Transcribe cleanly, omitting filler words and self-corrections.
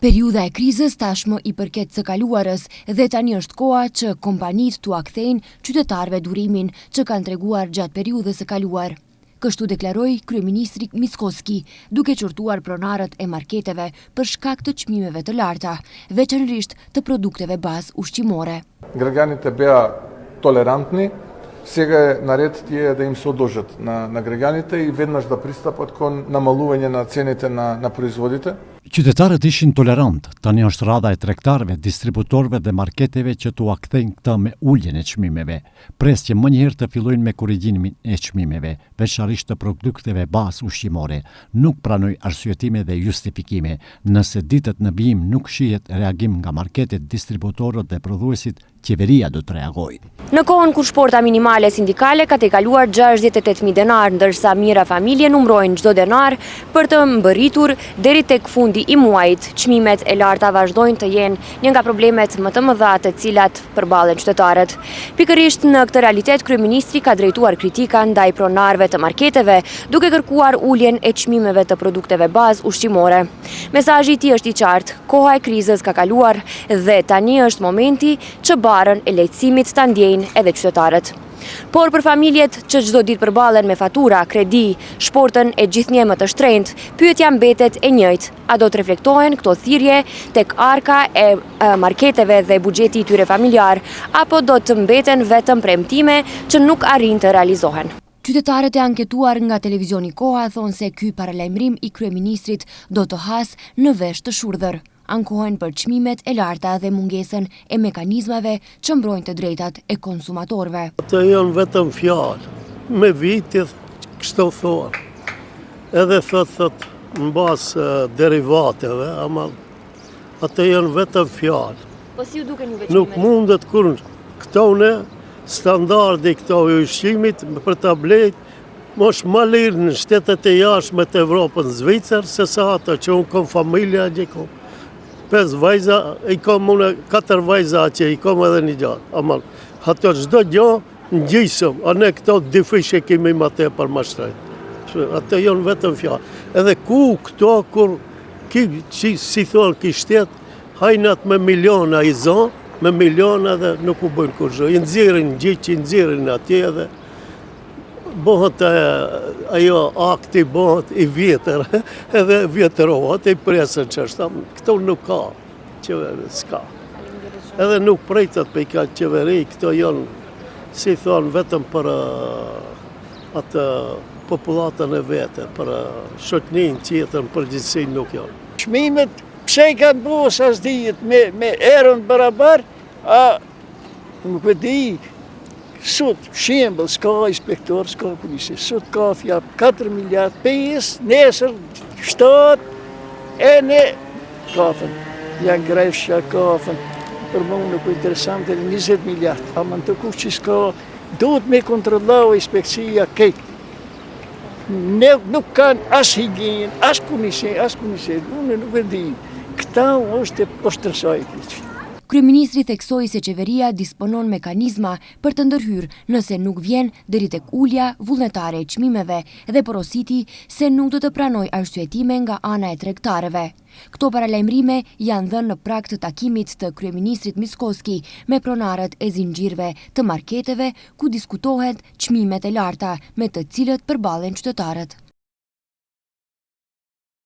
Periudha e krizës tashmë i përket së kaluarës dhe tani është koha që kompanitë t'u kthejnë qytetarëve durimin që kanë treguar gjatë periudhës së kaluar. Kështu deklaroi kryeministri Mickoski, duke qortuar pronarët e marketeve për shkak të çmimeve të larta, veçanërisht të produkteve bazë ushqimore. Гражданите те беа толерантни, сега е наред тие да им се одолжат на граѓаните и веднаш да пристапат кон намалување на цените на производите. Qytetarët ishin tolerant, tani është radha e tregtarëve, distributorëve dhe marketeve që t'u kthejnë këtë me uljen e çmimeve. Presje më njëherë të fillojnë me korrigjimin e çmimeve, veçanërisht të produkteve bazë ushqimore. Nuk pranoj arsyetime dhe justifikime. Nëse ditët në vijim nuk shihet reagim nga marketet, distributorët dhe prodhuesit, qeveria do të reagojë. Në kohën kur shporta minimale sindikale ka tejkaluar 68.000 denar, ndërsa mira familje numrojnë çdo denar për të mbërritur deri tek fundi i muajit, çmimet e larta vazhdojnë të jenë një nga problemet më të mëdha të cilat përballen qytetarët. Pikërisht në këtë realitet kryeministri ka drejtuar kritika ndaj pronarëve të marketeve, duke kërkuar uljen e çmimeve të produkteve bazë ushqimore. Mesazhi i tij është i qartë: koha e krizës ka kaluar dhe tani është momenti që barën e lehtësimit ta ndjejnë edhe qytetarët. Por për familjet që çdo ditë përballen me fatura, kredi, shportën e gjithnjë më të shtrenjtë, pyetja mbetet e njëjtë: a do të reflektohen këto thirrje tek arka e marketeve dhe buxheti i tyre familjar, apo do të mbeten vetëm premtime që nuk arrin të realizohen? Qytetarët e anketuar nga televizioni Koha thonë se ky paralajmërim i kryeministrit do të hasë në vesh të shurdhër. Ankohen për çmimet e larta dhe mungesën e mekanizmave që mbrojnë të drejtat e konsumatorëve. Ato janë vetëm fjalë, me vitit kështu thonë. Edhe thot në bazë derivateve, ama ato janë vetëm fjalë. Po si u duken juve çmimet? Nuk mundet kur këtone standardi këto i ushqimit për tablet, mosh më lirë në shtetet e jashtme të Evropën, Zvicër, se sa ato që unë kom familja gjë kom. 5 vajza, i kom unë 4 vajza që i kom edhe një gjatë. Ama ato çdo gjë në gjysëm, a ne këto difishe kemi më tepër më shtrejt. Ato janë vetëm fjalë. Edhe ku këto kur si thonë ki shtet, hajnat me miliona i zonë, me miliona dhe nuk u bëjnë kurrë. I nxjerrin gjyq, i nxjerrin atje edhe bëhet ajo akti bëhet i vjetër, edhe vjetërohet, i presën që është, këto nuk ka, s'ka. Edhe nuk prejtët për i ka qeveri, këto janë, si thonë, vetëm për atë populatën e vete, për shoqnin qëtën, për gjithësin nuk janë. Çmimet, pse i kanë bërë as dijet me erën barabar, nuk e di. Sot, shembëll, s'ka inspektor, s'ka polici. Sot ka fja 4 miliard, 5, nesër 7, e ne kafën. Janë grefshja kafën. Për më nuk e interesante 20 miliard. A më të kush që s'ka, duhet me kontrollau inspekcia këtë. Nuk kanë as higien, as komisie, unë nuk e di. Këta është e poshtërsajt. Kryeministri theksoi se qeveria disponon mekanizma për të ndërhyrë nëse nuk vjen deri tek ulja vullnetare e çmimeve dhe porositi se nuk do të pranoj arsyetime nga ana e tregtarëve. Këto paralajmërime janë dhënë në prag të takimit të kryeministrit Mickoski me pronarët e zinxhirëve të marketeve ku diskutohet çmimet e larta me të cilët përballen qytetarët.